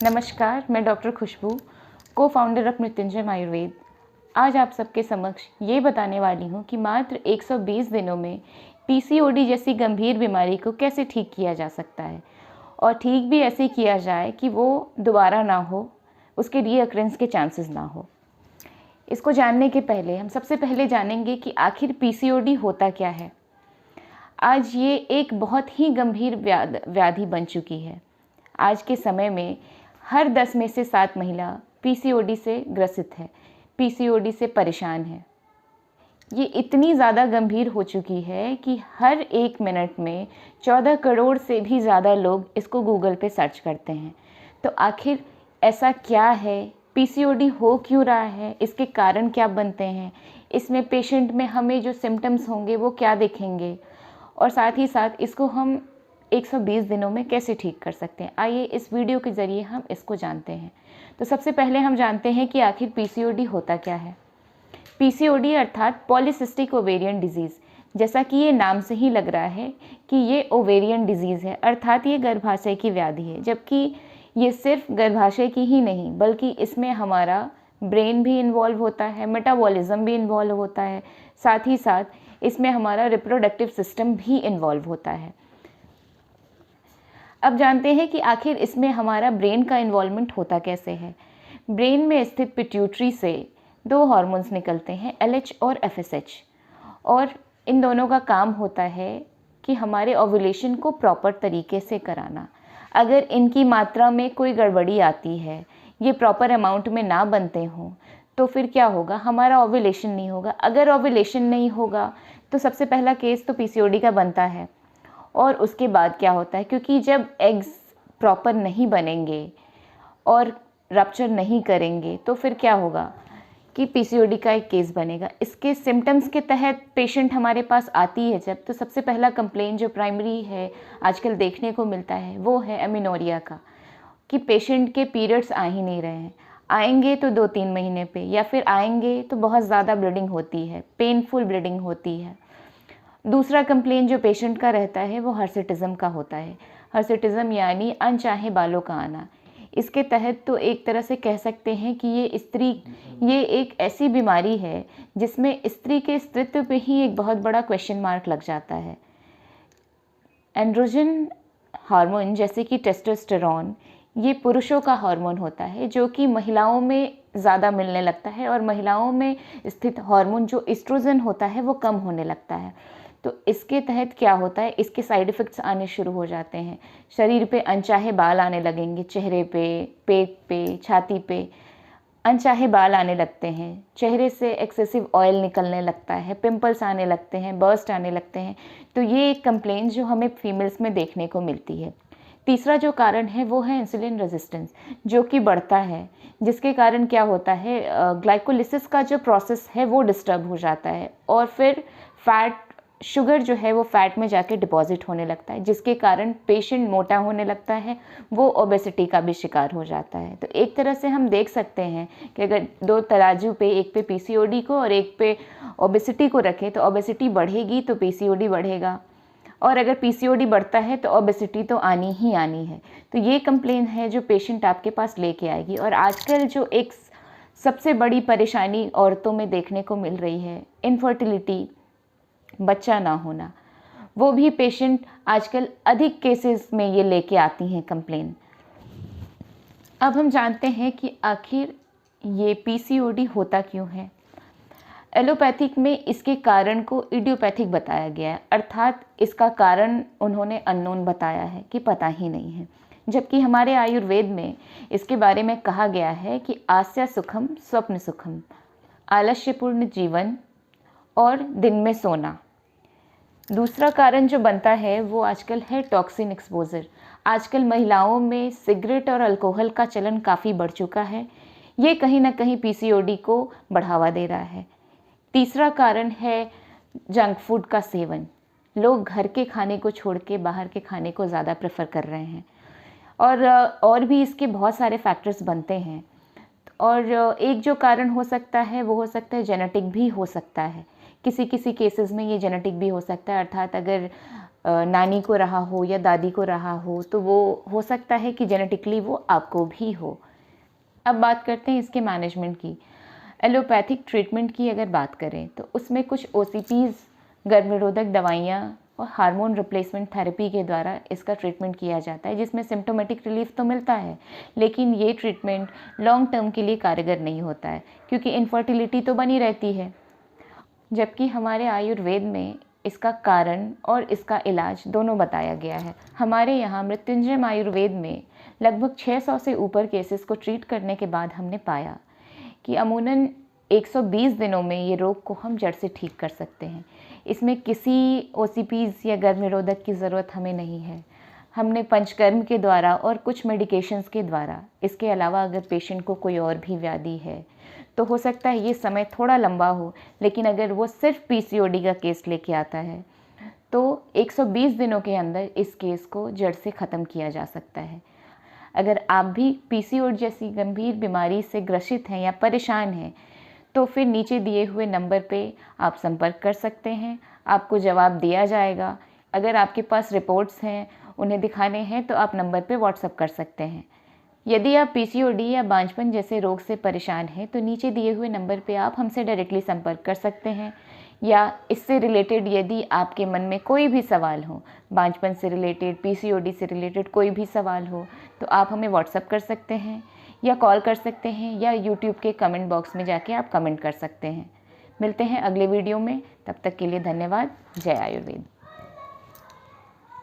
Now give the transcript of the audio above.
नमस्कार, मैं डॉक्टर खुशबू, को फाउंडर ऑफ मृत्युंजय आयुर्वेद। आज आप सबके समक्ष ये बताने वाली हूँ कि मात्र 120 दिनों में पीसीओडी जैसी गंभीर बीमारी को कैसे ठीक किया जा सकता है और ठीक भी ऐसे किया जाए कि वो दोबारा ना हो, उसके रीअकरेंस के चांसेस ना हो। इसको जानने के पहले हम सबसे पहले जानेंगे कि आखिर पीसीओडी होता क्या है। आज ये एक बहुत ही गंभीर व्याधि बन चुकी है। आज के समय में हर 10 में से 7 महिला पीसीओडी से ग्रसित है, पीसीओडी से परेशान है। ये इतनी ज़्यादा गंभीर हो चुकी है कि हर 1 मिनट में 14 करोड़ से भी ज़्यादा लोग इसको गूगल पे सर्च करते हैं। तो आखिर ऐसा क्या है, पीसीओडी हो क्यों रहा है, इसके कारण क्या बनते हैं, इसमें पेशेंट में हमें जो सिम्टम्स होंगे वो क्या दिखेंगे और साथ ही साथ इसको हम 120 दिनों में कैसे ठीक कर सकते हैं। आइए इस वीडियो के ज़रिए हम इसको जानते हैं। तो सबसे पहले हम जानते हैं कि आखिर पीसीओडी होता क्या है। पीसीओडी अर्थात पॉलीसिस्टिक ओवेरियन डिजीज़, जैसा कि ये नाम से ही लग रहा है कि ये ओवेरियन डिजीज़ है, अर्थात ये गर्भाशय की व्याधि है। जबकि ये सिर्फ गर्भाशय की ही नहीं बल्कि इसमें हमारा ब्रेन भी इन्वॉल्व होता है, मेटाबॉलिज्म भी इन्वॉल्व होता है, साथ ही साथ इसमें हमारा रिप्रोडक्टिव सिस्टम भी इन्वॉल्व होता है। अब जानते हैं कि आखिर इसमें हमारा ब्रेन का इन्वॉल्वमेंट होता कैसे है। ब्रेन में स्थित पिट्यूटरी से 2 हार्मोन्स निकलते हैं, एलएच और एफएसएच, और इन दोनों का काम होता है कि हमारे ओव्यूलेशन को प्रॉपर तरीके से कराना। अगर इनकी मात्रा में कोई गड़बड़ी आती है, ये प्रॉपर अमाउंट में ना बनते हों, तो फिर क्या होगा, हमारा ओव्यूलेशन नहीं होगा। अगर ओव्यूलेशन नहीं होगा तो सबसे पहला केस तो पीसीओडी का बनता है। और उसके बाद क्या होता है, क्योंकि जब एग्स प्रॉपर नहीं बनेंगे और रप्चर नहीं करेंगे तो फिर क्या होगा कि पीसीओडी का एक केस बनेगा। इसके सिम्टम्स के तहत पेशेंट हमारे पास आती है जब, तो सबसे पहला कंप्लेन जो प्राइमरी है आजकल देखने को मिलता है वो है एमिनोरिया का, कि पेशेंट के पीरियड्स आ ही नहीं रहे हैं। आएंगे तो 2-3 महीने पे, या फिर आएंगे तो बहुत ज़्यादा ब्लीडिंग होती है, पेनफुल ब्लीडिंग होती है। दूसरा कंप्लेन जो पेशेंट का रहता है वो हर्सिटिज्म का होता है। हर्सिटिज्म यानी अनचाहे बालों का आना। इसके तहत तो एक तरह से कह सकते हैं कि ये एक ऐसी बीमारी है जिसमें स्त्री के अस्तित्व पे ही एक बहुत बड़ा क्वेश्चन मार्क लग जाता है। एंड्रोजन हार्मोन जैसे कि टेस्टोस्टेरोन, ये पुरुषों का हार्मोन होता है जो कि महिलाओं में ज़्यादा मिलने लगता है, और महिलाओं में स्थित हार्मोन जो एस्ट्रोजन होता है वो कम होने लगता है। तो इसके तहत क्या होता है, इसके साइड इफ़ेक्ट्स आने शुरू हो जाते हैं। शरीर पे अनचाहे बाल आने लगेंगे, चेहरे पे, पेट पे, छाती पे अनचाहे बाल आने लगते हैं, चेहरे से एक्सेसिव ऑयल निकलने लगता है, पिंपल्स आने लगते हैं, बर्स्ट आने लगते हैं। तो ये एक कंप्लेंट जो हमें फीमेल्स में देखने को मिलती है। तीसरा जो कारण है वो है इंसुलिन रेजिस्टेंस, जो कि बढ़ता है, जिसके कारण क्या होता है, ग्लाइकोलिसिस का जो प्रोसेस है वो डिस्टर्ब हो जाता है, और फिर शुगर जो है वो फैट में जाके डिपॉजिट होने लगता है, जिसके कारण पेशेंट मोटा होने लगता है, वो ओबेसिटी का भी शिकार हो जाता है। तो एक तरह से हम देख सकते हैं कि अगर 2 तराजू पे, एक पे पीसीओडी को और एक पे ओबेसिटी को रखें, तो ओबेसिटी बढ़ेगी तो पीसीओडी बढ़ेगा, और अगर पीसीओडी बढ़ता है तो ओबेसिटी तो आनी ही आनी है। तो ये कंप्लेन है जो पेशेंट आपके पास लेके आएगी। और आजकल जो एक सबसे बड़ी परेशानी औरतों में देखने को मिल रही है, इनफर्टिलिटी, बच्चा ना होना, वो भी पेशेंट आजकल अधिक केसेस में ये लेके आती हैं कंप्लेन। अब हम जानते हैं कि आखिर ये पीसीओडी होता क्यों है। एलोपैथिक में इसके कारण को इडियोपैथिक बताया गया है, अर्थात इसका कारण उन्होंने अननोन बताया है कि पता ही नहीं है। जबकि हमारे आयुर्वेद में इसके बारे में कहा गया है कि आस्या सुखम स्वप्न सुखम, आलस्यपूर्ण जीवन और दिन में सोना। दूसरा कारण जो बनता है वो आजकल है टॉक्सिन एक्सपोजर। आजकल महिलाओं में सिगरेट और अल्कोहल का चलन काफ़ी बढ़ चुका है, ये कहीं ना कहीं पीसीओडी को बढ़ावा दे रहा है। तीसरा कारण है जंक फूड का सेवन। लोग घर के खाने को छोड़ के बाहर के खाने को ज़्यादा प्रेफर कर रहे हैं, और भी इसके बहुत सारे फैक्टर्स बनते हैं। और एक जो कारण हो सकता है वो हो सकता है जेनेटिक भी हो सकता है। किसी किसी केसेस में ये जेनेटिक भी हो सकता है, अर्थात अगर नानी को रहा हो या दादी को रहा हो, तो वो हो सकता है कि जेनेटिकली वो आपको भी हो। अब बात करते हैं इसके मैनेजमेंट की। एलोपैथिक ट्रीटमेंट की अगर बात करें तो उसमें कुछ ओसीपीज़, गर्भनिरोधक दवाइयाँ और हार्मोन रिप्लेसमेंट थेरेपी के द्वारा इसका ट्रीटमेंट किया जाता है, जिसमें सिम्प्टोमेटिक रिलीफ तो मिलता है, लेकिन ये ट्रीटमेंट लॉन्ग टर्म के लिए कारगर नहीं होता है, क्योंकि इनफर्टिलिटी तो बनी रहती है। जबकि हमारे आयुर्वेद में इसका कारण और इसका इलाज दोनों बताया गया है। हमारे यहाँ मृत्युंजय आयुर्वेद में लगभग 600 से ऊपर केसेस को ट्रीट करने के बाद हमने पाया कि अमूमन 120 दिनों में ये रोग को हम जड़ से ठीक कर सकते हैं। इसमें किसी ओसीपीज़ या गर्भनिरोधक की ज़रूरत हमें नहीं है। हमने पंचकर्म के द्वारा और कुछ मेडिकेशंस के द्वारा, इसके अलावा अगर पेशेंट को कोई और भी व्याधि है तो हो सकता है ये समय थोड़ा लंबा हो, लेकिन अगर वो सिर्फ पीसीओडी का केस लेके आता है तो 120 दिनों के अंदर इस केस को जड़ से ख़त्म किया जा सकता है। अगर आप भी पीसीओडी जैसी गंभीर बीमारी से ग्रसित हैं या परेशान हैं तो फिर नीचे दिए हुए नंबर पे आप संपर्क कर सकते हैं, आपको जवाब दिया जाएगा। अगर आपके पास रिपोर्ट्स हैं, उन्हें दिखाने हैं, तो आप नंबर पे व्हाट्सएप कर सकते हैं। यदि आप पीसीओडी या बांझपन जैसे रोग से परेशान हैं तो नीचे दिए हुए नंबर पे आप हमसे डायरेक्टली संपर्क कर सकते हैं, या इससे रिलेटेड यदि आपके मन में कोई भी सवाल हो, बांझपन से रिलेटेड, पीसीओडी से रिलेटेड कोई भी सवाल हो, तो आप हमें व्हाट्सएप कर सकते हैं या कॉल कर सकते हैं, या यूट्यूब के कमेंट बॉक्स में जाके आप कमेंट कर सकते हैं। मिलते हैं अगले वीडियो में, तब तक के लिए धन्यवाद। जय आयुर्वेद।